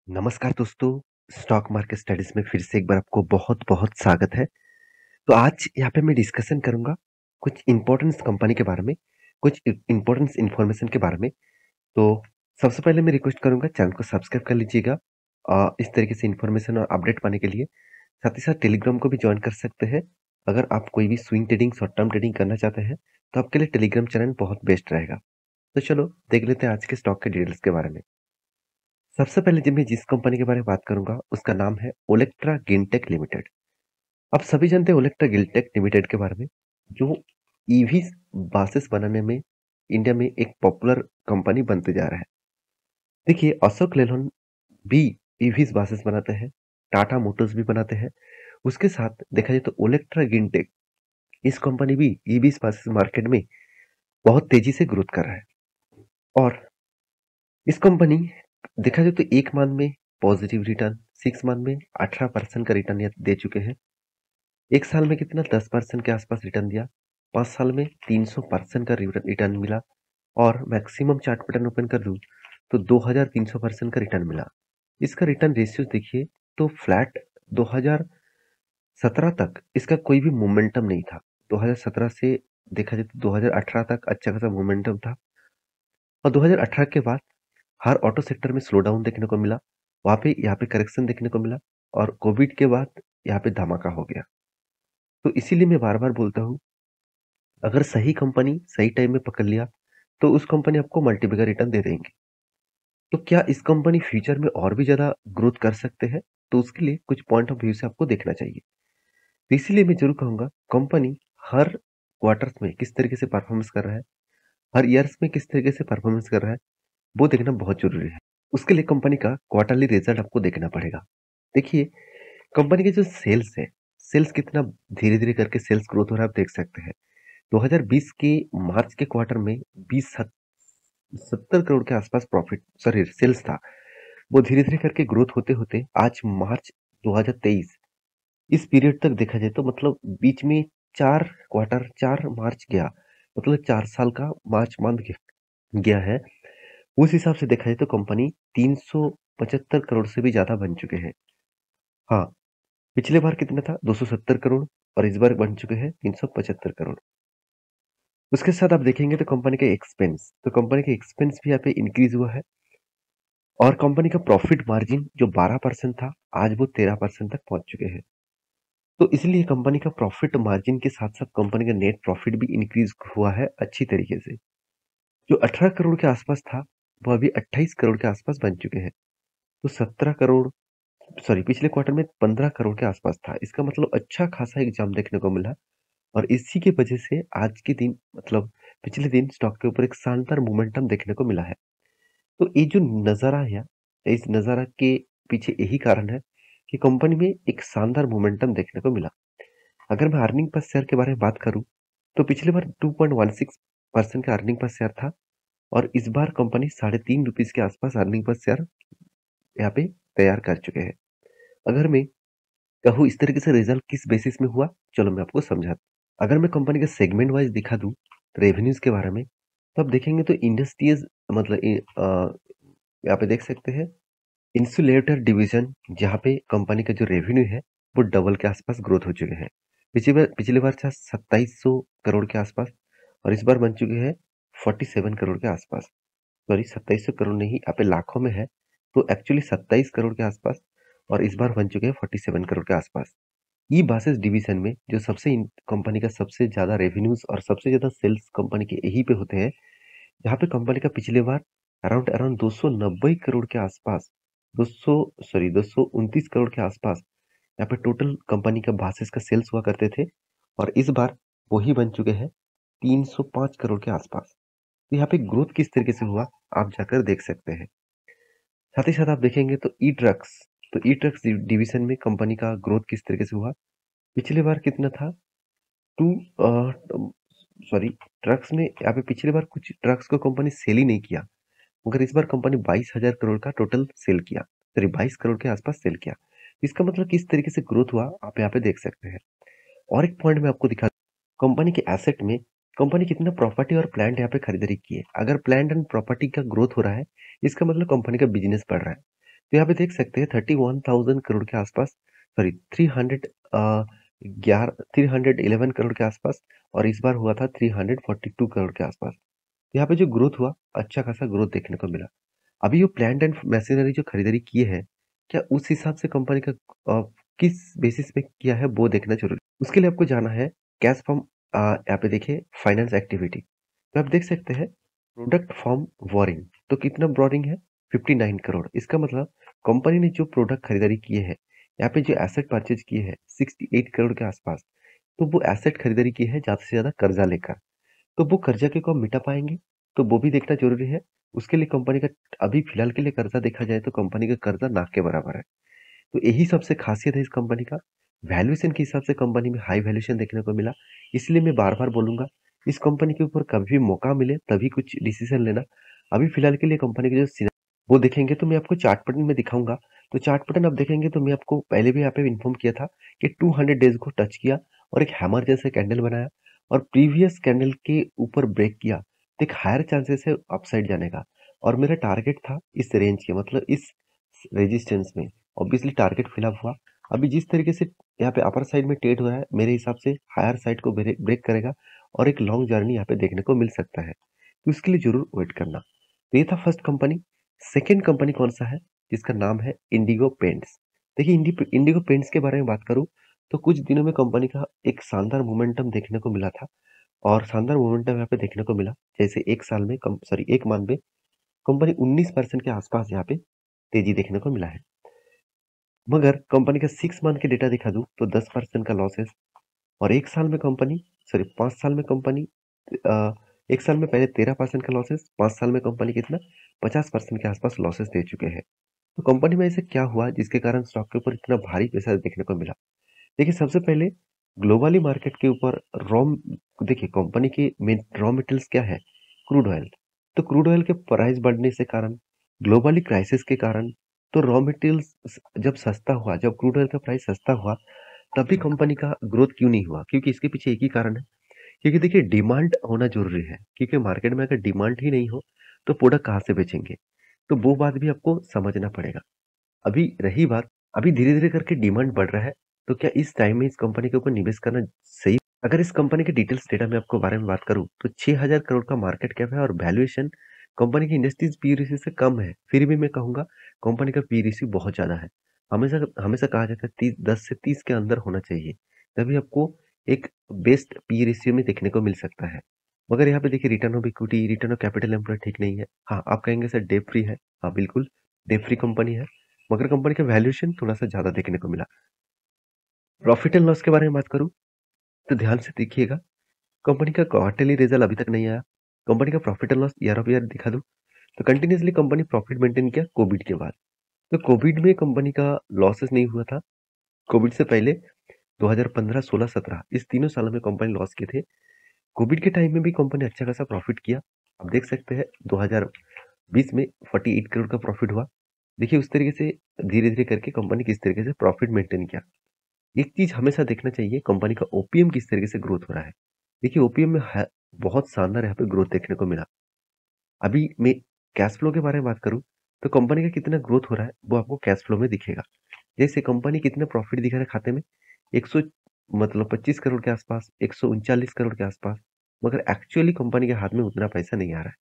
नमस्कार दोस्तों, stock market studies में फिर से एक बार आपको बहुत-बहुत स्वागत है। तो आज यहाँ पे मैं डिस्कशन करूँगा कुछ इम्पोर्टेंस कंपनी के बारे में, कुछ इम्पोर्टेंस इन्फॉर्मेशन के बारे में। तो सबसे पहले मैं रिक्वेस्ट करूँगा चैनल को सब्सक्राइब कर लीजिएगा इस तरीके से इन्फॉर्मेशन और अपडेट पाने के लिए। साथ ही साथ टेलीग्राम को भी जॉइन कर सकते हैं। अगर आप कोई भी swing trading, short term trading करना चाहते हैं, तो आपके लिए टेलीग्राम चैनल बहुत बेस्ट रहेगा। तो चलो देख लेते हैं आज के स्टॉक के डिटेल्स के बारे में। सबसे पहले जब मैं जिस कंपनी के बारे में बात करूंगा उसका नाम है ओलेक्ट्रा गिनटेक लिमिटेड। आप सभी जानते हैं ओलेक्ट्रा गिनटेक लिमिटेड के बारे में, जो ईवी बासेस बनाने में इंडिया में एक पॉपुलर कंपनी बनते जा रहा है। देखिए, अशोक लेलैंड भी ईवी बासेस बनाते हैं, टाटा मोटर्स भी बनाते हैं। उसके साथ देखा जाए तो ओलेक्ट्रा गिनटेक इस कंपनी भी ईवी बासेस मार्केट में बहुत तेजी से ग्रोथ कर रहा है। और इस कंपनी देखा जाए तो एक मंथ में पॉजिटिव रिटर्न, 6 मंथ में 18% का रिटर्न दे चुके हैं। एक साल में कितना 10% के आसपास रिटर्न दिया। 5 साल में 300% का रिटर्न मिला। और मैक्सिमम चार्ट पैटर्न ओपन कर दूं तो 2300% का रिटर्न मिला। इसका रिटर्न रेशियो देखिए तो फ्लैट 2017 तक इसका कोई भी मोमेंटम नहीं था। 2017 से देखा जाए तो 2018 तक अच्छा खासा मोमेंटम था। और 2018 के बाद हर ऑटो सेक्टर में स्लो डाउन देखने को मिला। वहाँ पे यहाँ पे करेक्शन देखने को मिला। और कोविड के बाद यहाँ पे धमाका हो गया। तो इसीलिए मैं बार-बार बोलता हूँ, अगर सही कंपनी सही टाइम में पकड़ लिया, तो उस कंपनी आपको मल्टीपल रिटर्न दे देंगे। तो क्या इस कंपनी फ्यूचर में और भी ज़्यादा ग्रोथ कर सकते हैं? तो उसके लिए कुछ पॉइंट ऑफ व्यू से आपको देखना चाहिए। तो इसीलिए मैं ज़रूर कहूँगा, कंपनी हर क्वार्टर्स में किस तरीके से परफॉर्मेंस कर रहा है, हर ईयर्स में किस तरीके से परफॉर्मेंस कर रहा है, वो देखना बहुत ज़रूरी है। उसके लिए कंपनी का क्वार्टरली रिजल्ट आपको देखना पड़ेगा। देखिए, कंपनी के जो सेल्स है, सेल्स कितना धीरे-धीरे करके सेल्स ग्रोथ हो रहा है आप देख सकते हैं। 2020 के मार्च के क्वार्टर में 70 करोड़ के आसपास प्रॉफिट सॉरी सेल्स था। वो धीरे-धीरे करके ग्रोथ होते-होते आज मार्च 2023 इस पीरियड तक देखा जाए तो मतलब बीच में 4 क्वार्टर 4 मार्च गया। मतलब 4 साल का मार्च मंथ गया है। उस हिसाब से देखा जाए तो कंपनी 375 करोड़ से भी ज़्यादा बन चुके हैं। हाँ, पिछले बार कितना था 270 करोड़ और इस बार बन चुके हैं 375 करोड़। उसके साथ आप देखेंगे तो कंपनी का एक्सपेंस भी यहाँ पे इंक्रीज हुआ है। और कंपनी का प्रॉफिट मार्जिन जो 12% था, आज वो 13% तक पहुंच चुके हैं। तो इसलिए कंपनी का प्रॉफिट मार्जिन के साथ साथ कंपनी का नेट प्रॉफिट भी इंक्रीज हुआ है अच्छी तरीके से। जो 18 करोड़ के आसपास था, वो अभी 28 करोड़ के आसपास बन चुके हैं। तो 17 करोड़ सॉरी पिछले क्वार्टर में 15 करोड़ के आसपास था। इसका मतलब अच्छा खासा एक जंप देखने को मिला। और इसी की वजह से आज के दिन मतलब पिछले दिन स्टॉक के ऊपर एक शानदार मोमेंटम देखने को मिला है। तो ये जो नज़ारा है, इस नज़ारा के पीछे यही कारण है कि कंपनी में एक शानदार मोमेंटम देखने को मिला। अगर मैं अर्निंग पर शेयर के बारे में बात करूँ, तो पिछली बार 2.16% का अर्निंग पर शेयर था। और इस बार कंपनी ₹3.5 के आसपास अर्निंग पर शेयर यहाँ पे तैयार कर चुके हैं। अगर मैं कहूँ इस तरीके से रिजल्ट किस बेसिस में हुआ, चलो मैं आपको समझाता हूँ। अगर मैं कंपनी का सेगमेंट वाइज दिखा दूँ रेवेन्यूज के बारे में, तो आप देखेंगे तो इंडस्ट्रीज मतलब यहाँ पे देख सकते हैं इंसुलेटर डिवीजन, जहाँ पे कंपनी का जो रेवेन्यू है वो डबल के आसपास ग्रोथ हो चुके हैं। पिछली बार था 2700 करोड़ के आसपास और इस बार बन चुके हैं 47 करोड़ के आसपास। सॉरी 2700 करोड़ नहीं, यहाँ पे लाखों में है। तो एक्चुअली 27 करोड़ के आसपास और इस बार बन चुके हैं 47 करोड़ के आसपास। ई बासेस डिवीजन में जो कंपनी का सबसे ज्यादा रेवेन्यूज और सबसे ज्यादा सेल्स कंपनी के यही पे होते हैं, जहाँ पे कंपनी का पिछले बार अराउंड अराउंड 290 करोड़ के आसपास 229 करोड़ के आसपास यहाँ पे टोटल कंपनी का बासेस का सेल्स हुआ करते थे। और इस बार वही बन चुके हैं 305 करोड़ के आसपास। तो यहाँ पे ग्रोथ किस तरीके से हुआ आप जाकर देख सकते हैं। साथ ही साथ आप देखेंगे तो ई ट्रक्स डिवीजन में कंपनी का ग्रोथ किस तरीके से हुआ। पिछले बार कितना था टू सॉरी ट्रक्स में यहाँ पे पिछली बार कुछ ट्रक्स को कंपनी सेल ही नहीं किया, मगर इस बार कंपनी 22,000 करोड़ का टोटल सेल किया। सॉरी 22 करोड़ के आसपास सेल किया। इसका मतलब किस तरीके से ग्रोथ हुआ आप यहाँ पे देख सकते हैं। और एक पॉइंट मैं आपको दिखा कंपनी के एसेट में कंपनी कितना प्रॉपर्टी और प्लांट यहाँ पे खरीदारी की है। अगर प्लांट एंड प्रॉपर्टी का ग्रोथ हो रहा है, इसका मतलब कंपनी का बिजनेस बढ़ रहा है। तो यहाँ पे देख सकते हैं 31,000 करोड़ के आसपास, सॉरी 311 करोड़ के आसपास, और इस बार हुआ था 342 करोड़ के आसपास। यहाँ पे जो ग्रोथ हुआ, अच्छा खासा ग्रोथ देखने को मिला। अभी जो प्लांट एंड मशीनरी जो खरीदारी किए हैं, क्या उस हिसाब से कंपनी का किस बेसिस पे किया है वो देखना जरूरी है। उसके लिए आपको जाना है कैश फ्रॉम, यहाँ पे देखिए फाइनेंस एक्टिविटी। तो आप देख सकते हैं प्रोडक्ट फ्रॉम बोरिंग, तो कितना बोरिंग है 59 करोड़। इसका मतलब कंपनी ने जो प्रोडक्ट खरीदारी किए हैं, यहाँ पे जो एसेट परचेज किए हैं 68 करोड़ के आसपास, तो वो एसेट खरीदारी की है ज्यादा से ज्यादा कर्जा लेकर। तो वो कर्जा के को हम मिटा पाएंगे, तो वो भी देखना जरूरी है। उसके लिए कंपनी का अभी फिलहाल के लिए कर्जा देखा जाए तो कंपनी का कर्जा ना के बराबर है। तो यही सबसे खासियत है इस कंपनी का। वैल्यूएशन के हिसाब से कंपनी में हाई वैल्यूएशन देखने को मिला। इसलिए मैं बार बार बोलूंगा, इस कंपनी के ऊपर कभी भी मौका मिले तभी कुछ डिसीजन लेना। अभी फिलहाल के लिए कंपनी के जो वो देखेंगे तो मैं आपको चार्ट पैटर्न में दिखाऊंगा। तो चार्ट पैटर्न आप देखेंगे तो मैं आपको पहले भी यहाँ पे इन्फॉर्म किया था कि 200 डेज को टच किया और एक हैमर जैसे कैंडल बनाया और प्रीवियस कैंडल के ऊपर ब्रेक किया, तो एक हायर चांसेस है अपसाइड जाने का। और मेरा टारगेट था इस रेंज के, मतलब इस रेजिस्टेंस में। ऑब्वियसली टारगेट फिलअप हुआ। अभी जिस तरीके से यहाँ पे अपर साइड में ट्रेड हो रहा है, मेरे हिसाब से हायर साइड को ब्रेक करेगा और एक लॉन्ग जर्नी यहाँ पे देखने को मिल सकता है। तो इसके लिए जरूर वेट करना। तो ये था फर्स्ट कंपनी। सेकेंड कंपनी कौन सा है, जिसका नाम है इंडिगो पेंट्स। देखिए इंडिगो पेंट्स के बारे में बात करूं तो कुछ दिनों में कंपनी का एक शानदार मोमेंटम देखने को मिला था। और शानदार मोमेंटम यहाँ पे देखने को मिला, जैसे एक साल में सॉरी एक मंथ में कंपनी 19% के आसपास यहाँ पे तेजी देखने को मिला है। मगर कंपनी का 6 मंथ के डेटा दिखा दूं तो 10% का लॉस है। और एक साल में कंपनी, सॉरी 5 साल में कंपनी, अ, एक साल में पहले 13% का लॉसेस, 5 साल में कंपनी कितना 50% के आसपास लॉसेस दे चुके हैं। तो कंपनी में ऐसे क्या हुआ जिसके कारण स्टॉक के ऊपर इतना भारी प्रेशर देखने को मिला। देखिए सबसे पहले ग्लोबली मार्केट के ऊपर रॉ, देखिए कंपनी की मेन रॉ मटेरियल्स क्या है, क्रूड ऑयल। तो क्रूड ऑयल के प्राइस बढ़ने से कारण, ग्लोबली क्राइसिस के कारण, तो रॉ मटेरियल्स जब सस्ता हुआ, जब क्रूड ऑयल का प्राइस सस्ता हुआ, तभी कंपनी का ग्रोथ क्यों नहीं हुआ, क्योंकि इसके पीछे एक ही कारण है। क्योंकि देखिए डिमांड होना जरूरी है, क्योंकि मार्केट में अगर डिमांड ही नहीं हो तो प्रोडक्ट कहाँ से बेचेंगे। तो वो बात भी आपको समझना पड़ेगा। अभी रही बात, अभी धीरे धीरे करके डिमांड बढ़ रहा है, तो क्या इस टाइम में इस कंपनी के ऊपर निवेश करना सही। अगर इस कंपनी के डिटेल्स डेटा में आपको बारे में बात करूं तो 6,000 करोड़ का मार्केट कैप है और वैल्यूएशन कंपनी की इंडस्ट्रीज पी रेशियो से कम है। फिर भी मैं कहूंगा कंपनी का पी रेशियो बहुत ज्यादा है। हमेशा हमेशा कहा जाता है 10 से 30 के अंदर होना चाहिए, तभी आपको एक बेस्ट पी रेशियो में देखने को मिल सकता है। मगर यहाँ पे देखिए return of equity, return of capital employ ठीक नहीं है। हाँ आप कहेंगे सर डेप फ्री है, हाँ बिल्कुल डेप फ्री कंपनी है, मगर कंपनी का वैल्यूएशन थोड़ा सा ज्यादा देखने को मिला। प्रॉफिट एंड लॉस के बारे में बात करूं तो ध्यान से देखिएगा, कंपनी का क्वार्टरली रिजल्ट अभी तक नहीं आया। कंपनी का profit and loss year of year दिखा दूं तो कंटिन्यूसली कंपनी प्रॉफिट मेंटेन किया कोविड के बाद। तो कोविड में कंपनी का लॉसेस नहीं हुआ था। कोविड से पहले 2015, 16, 17 इस तीनों सालों में कंपनी लॉस किए थे। कोविड के टाइम में भी कंपनी अच्छा खासा प्रॉफिट किया। आप देख सकते हैं 2020 में 48 करोड़ का प्रॉफिट हुआ। देखिए उस तरीके से धीरे धीरे करके कंपनी किस तरीके से प्रॉफिट मेंटेन किया। एक चीज हमेशा देखना चाहिए, कंपनी का ओपीएम किस तरीके से ग्रोथ हो रहा है। देखिए ओपीएम में बहुत शानदार यहाँ पे ग्रोथ देखने को मिला। अभी मैं कैश फ्लो के बारे में बात करूं तो कंपनी का कितना ग्रोथ हो रहा है वो आपको कैश फ्लो में दिखेगा। जैसे कंपनी कितना प्रॉफिट दिखा रहा है खाते में, 100 मतलब 25 करोड़ के आसपास, 139 करोड़ के आसपास, मगर एक्चुअली कंपनी के हाथ में उतना पैसा नहीं आ रहा है।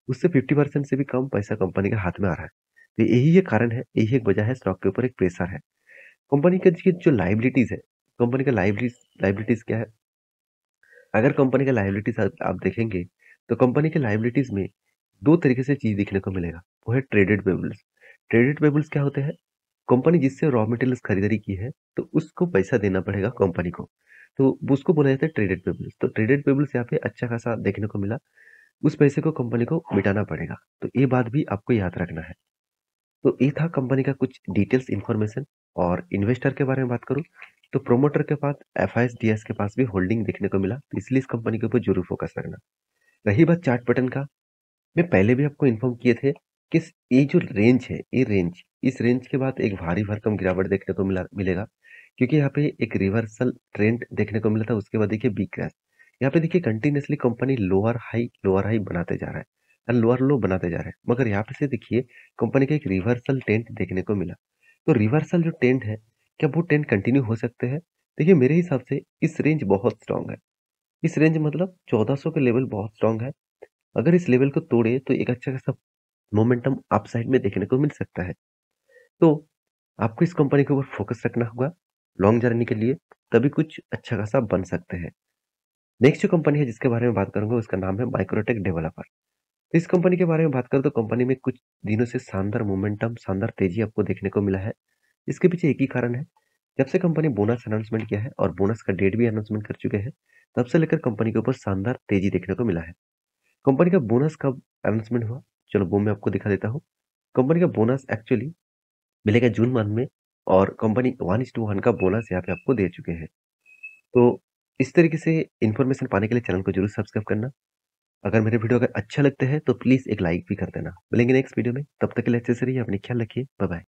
उससे 50% से भी कम पैसा कंपनी के हाथ में आ रहा है। तो यही एक कारण है, यही एक वजह है, स्टॉक के ऊपर एक प्रेशर है। कंपनी का जो लाइबिलिटीज है, कंपनी का लाइबिलिटीज क्या है। अगर कंपनी का लाइबिलिटीज आप देखेंगे तो कंपनी के लाइबिलिटीज में दो तरीके से चीज देखने को मिलेगा, वो है ट्रेडेड पेबल्स। ट्रेडेड पेबल्स क्या होते हैं, कंपनी जिससे रॉ मटेरियल्स खरीदारी की है तो उसको पैसा देना पड़ेगा कंपनी को, तो उसको बोला जाता है ट्रेडेड पेबल्स। तो ट्रेडेड पेबल्स यहाँ पे अच्छा खासा देखने को मिला, उस पैसे को कंपनी को मिटाना पड़ेगा। तो ये बात भी आपको याद रखना है। तो ये था कंपनी का कुछ डिटेल्स इंफॉर्मेशन। और इन्वेस्टर के बारे में बात करूं तो प्रोमोटर के पास एफआईएस के पास भी होल्डिंग देखने को मिला, तो इसलिए इस कंपनी के ऊपर जरूर फोकस रखना। रही बात चार्ट पैटर्न का, मैं पहले भी आपको इन्फॉर्म किए थे कि ये जो रेंज है, ये रेंज, इस रेंज के बाद एक भारी भरकम गिरावट देखने को मिलेगा, क्योंकि यहाँ पे एक रिवर्सल ट्रेंड देखने को मिला था। उसके बाद देखिए बी क्रैश, यहाँ पे देखिए कंटिन्यूसली कंपनी लोअर हाई बनाते जा रहा है। एंड लोअर लो बनाते जा रहे हैं। मगर यहाँ पे से देखिए कंपनी का एक रिवर्सल ट्रेंड देखने को मिला। तो रिवर्सल जो ट्रेंड है, क्या वो ट्रेंड कंटिन्यू हो सकते हैं? देखिए मेरे हिसाब से इस रेंज बहुत स्ट्रॉन्ग है। इस रेंज मतलब 1400 के लेवल बहुत स्ट्रॉन्ग है। अगर इस लेवल को तोड़े तो एक अच्छा खासा मोमेंटम अपसाइड में देखने को मिल सकता है। तो आपको इस कंपनी के ऊपर फोकस रखना होगा लॉन्ग जर्नी के लिए, तभी कुछ अच्छा खासा बन सकते हैं। नेक्स्ट जो कंपनी है जिसके बारे में बात करूँगा उसका नाम है माइक्रोटेक डेवलपर। तो इस कंपनी के बारे में बात करूँ तो कंपनी में कुछ दिनों से शानदार मोमेंटम, शानदार तेज़ी आपको देखने को मिला है। इसके पीछे एक ही कारण है, जब से कंपनी बोनस अनाउंसमेंट किया है और बोनस का डेट भी अनाउंसमेंट कर चुके हैं, तब से लेकर कंपनी के ऊपर शानदार तेज़ी देखने को मिला है। कंपनी का बोनस कब अनाउंसमेंट हुआ? चलो वो मैं आपको दिखा देता हूँ। कंपनी का बोनस एक्चुअली मिलेगा जून मंथ में और कंपनी 1:1 का बोनस यहाँ पे आपको दे चुके हैं। तो इस तरीके से इन्फॉर्मेशन पाने के लिए चैनल को ज़रूर सब्सक्राइब करना। अगर मेरे वीडियो अगर अच्छा लगता है तो प्लीज़ एक लाइक भी कर देना। मिलेंगे नेक्स्ट वीडियो में, तब तक के लिए अच्छे से रहिए, अपनी ख्याल रखिए। Bye bye.